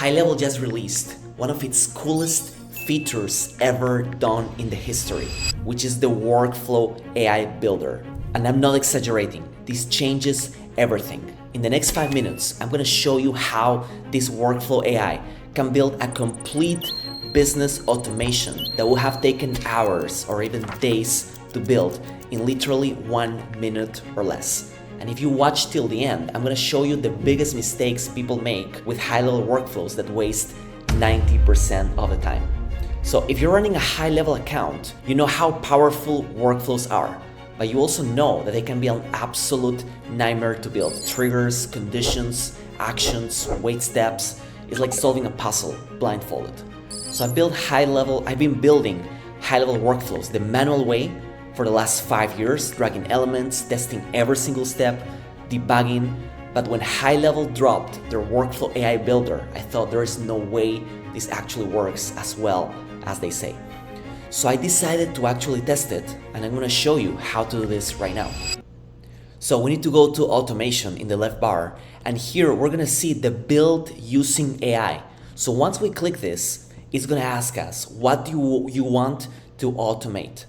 HighLevel just released one of its coolest features ever done in the history, which is the Workflow AI Builder. And I'm not exaggerating, this changes everything. In the next 5 minutes, I'm gonna show you how this Workflow AI can build a complete business automation that will have taken hours or even days to build in literally 1 minute or less. And if you watch till the end, I'm gonna show you the biggest mistakes people make with high-level workflows that waste 90% of the time. So if you're running a high-level account, you know how powerful workflows are, but you also know that they can be an absolute nightmare to build. Triggers, conditions, actions, wait steps. It's like solving a puzzle blindfolded. So I've been building high-level workflows the manual way for the last 5 years, dragging elements, testing every single step, debugging. But when HighLevel dropped their Workflow AI Builder, I thought there is no way this actually works as well as they say. So I decided to actually test it, and I'm gonna show you how to do this right now. So we need to go to automation in the left bar, and here we're gonna see the build using AI. So once we click this, it's gonna ask us, what do you want to automate?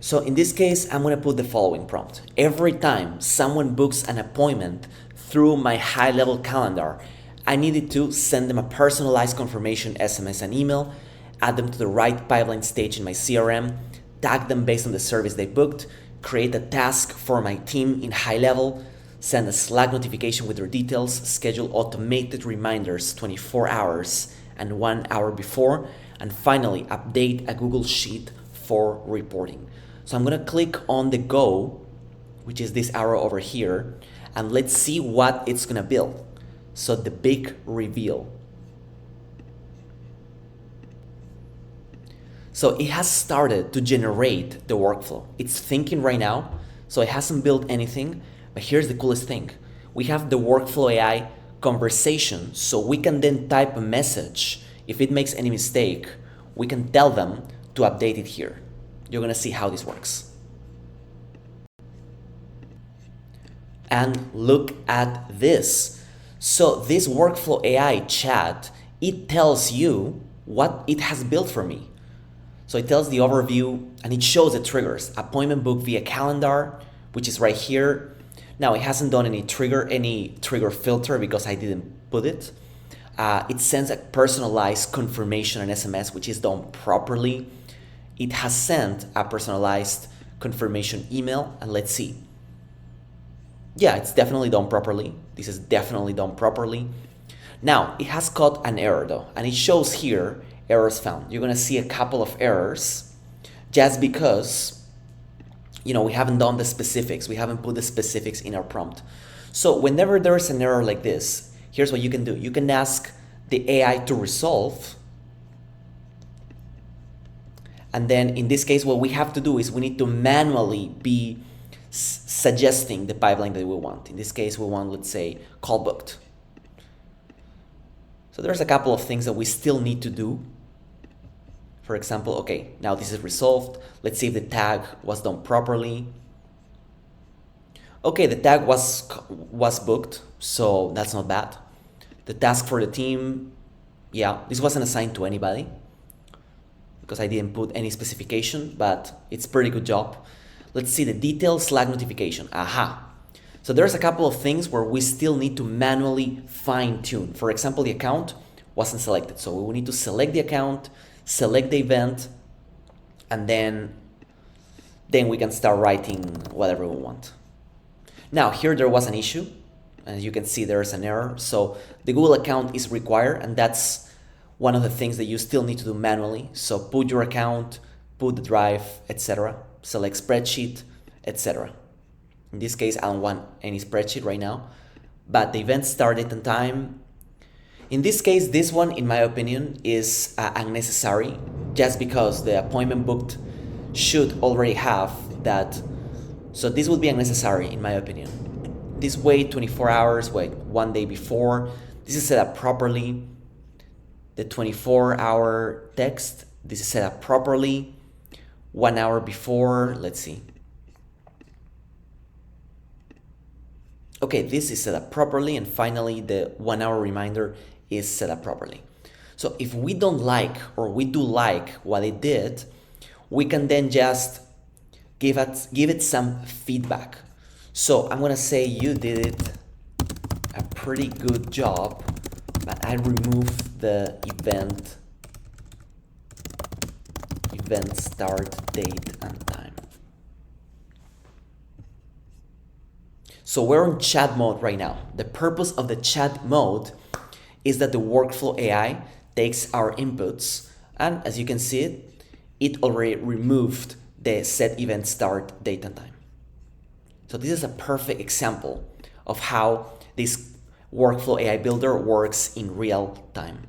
So in this case, I'm gonna put the following prompt. Every time someone books an appointment through my HighLevel calendar, I needed to send them a personalized confirmation SMS and email, add them to the right pipeline stage in my CRM, tag them based on the service they booked, create a task for my team in HighLevel, send a Slack notification with their details, schedule automated reminders 24 hours and 1 hour before, and finally update a Google Sheet for reporting. So I'm gonna click on the Go, which is this arrow over here, and let's see what it's gonna build. So the big reveal. So it has started to generate the workflow. It's thinking right now, so it hasn't built anything, but here's the coolest thing. We have the Workflow AI conversation, so we can then type a message. If it makes any mistake, we can tell them to update it here. You're gonna see how this works. And look at this. So this Workflow AI chat, it tells you what it has built for me. So it tells the overview and it shows the triggers. Appointment book via calendar, which is right here. Now it hasn't done any trigger filter because I didn't put it. It sends a personalized confirmation and SMS, which is done properly. It has sent a personalized confirmation email, and let's see. Yeah, it's definitely done properly. This is definitely done properly. Now, it has caught an error though, and it shows here, errors found. You're gonna see a couple of errors just because, we haven't done the specifics. We haven't put the specifics in our prompt. So whenever there's an error like this, here's what you can do. You can ask the AI to resolve. And then in this case, what we have to do is we need to manually be suggesting the pipeline that we want. In this case, we want, let's say, call booked. So there's a couple of things that we still need to do. For example, okay, now this is resolved. Let's see if the tag was done properly. Okay, the tag was booked, so that's not bad. The task for the team, yeah, this wasn't assigned to anybody because I didn't put any specification, but it's pretty good job. Let's see the detailed Slack notification. Aha. So there's a couple of things where we still need to manually fine tune. For example, the account wasn't selected. So we need to select the account, select the event, and then we can start writing whatever we want. Now here there was an issue. As you can see, there's an error. So the Google account is required, and that's one of the things that you still need to do manually. So put your account, put the drive, etc. Select spreadsheet, etc. In this case, I don't want any spreadsheet right now, but the event started on time. In this case, this one, in my opinion, is unnecessary just because the appointment booked should already have that. So this would be unnecessary, in my opinion. This wait 24 hours, wait 1 day before. This is set up properly. The 24-hour text, this is set up properly. 1 hour before, let's see. Okay, this is set up properly, and finally the 1 hour reminder is set up properly. So if we don't like or we do like what it did, we can then just give it some feedback. So I'm gonna say you did it a pretty good job, but I removed the event start date and time. So we're on chat mode right now. The purpose of the chat mode is that the workflow AI takes our inputs, and as you can see it already removed the set event start date and time. So this is a perfect example of how this workflow AI builder works in real time.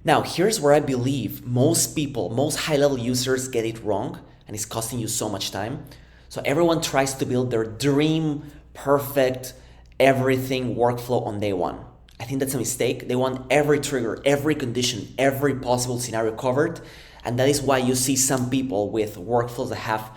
Now, here's where I believe most people, most high-level users get it wrong, and it's costing you so much time. So everyone tries to build their dream, perfect, everything workflow on day one. I think that's a mistake. They want every trigger, every condition, every possible scenario covered. And that is why you see some people with workflows that have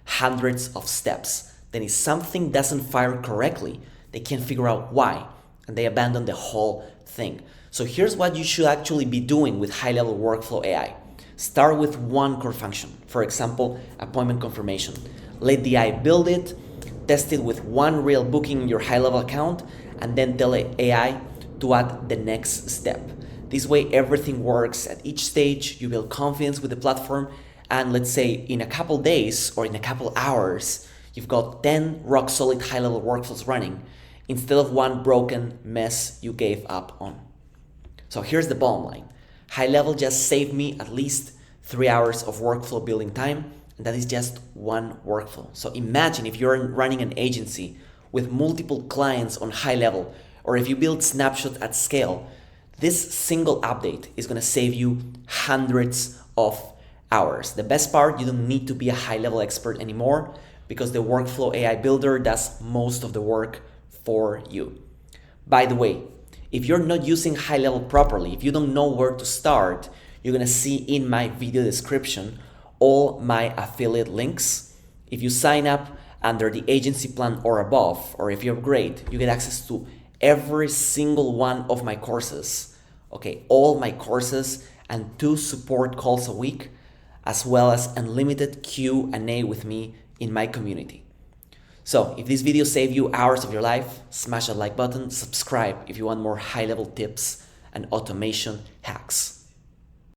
hundreds of steps. Then if something doesn't fire correctly, they can't figure out why, and they abandon the whole thing. So here's what you should actually be doing with high-level workflow AI. Start with one core function. For example, appointment confirmation. Let the AI build it, test it with one real booking in your high-level account, and then tell AI to add the next step. This way, everything works at each stage, you build confidence with the platform, and let's say in a couple days or in a couple hours, you've got 10 rock-solid high-level workflows running instead of one broken mess you gave up on. So here's the bottom line. HighLevel just saved me at least 3 hours of workflow building time, and that is just one workflow. So imagine if you're running an agency with multiple clients on HighLevel, or if you build snapshots at scale, this single update is gonna save you hundreds of hours. The best part, you don't need to be a high-level expert anymore because the workflow AI builder does most of the work for you. By the way, if you're not using HighLevel properly, if you don't know where to start, you're gonna see in my video description all my affiliate links. If you sign up under the agency plan or above, or if you upgrade, you get access to every single one of my courses. Okay, all my courses and 2 support calls a week, as well as unlimited Q&A with me in my community. So if this video saved you hours of your life, smash that like button, subscribe if you want more high-level tips and automation hacks.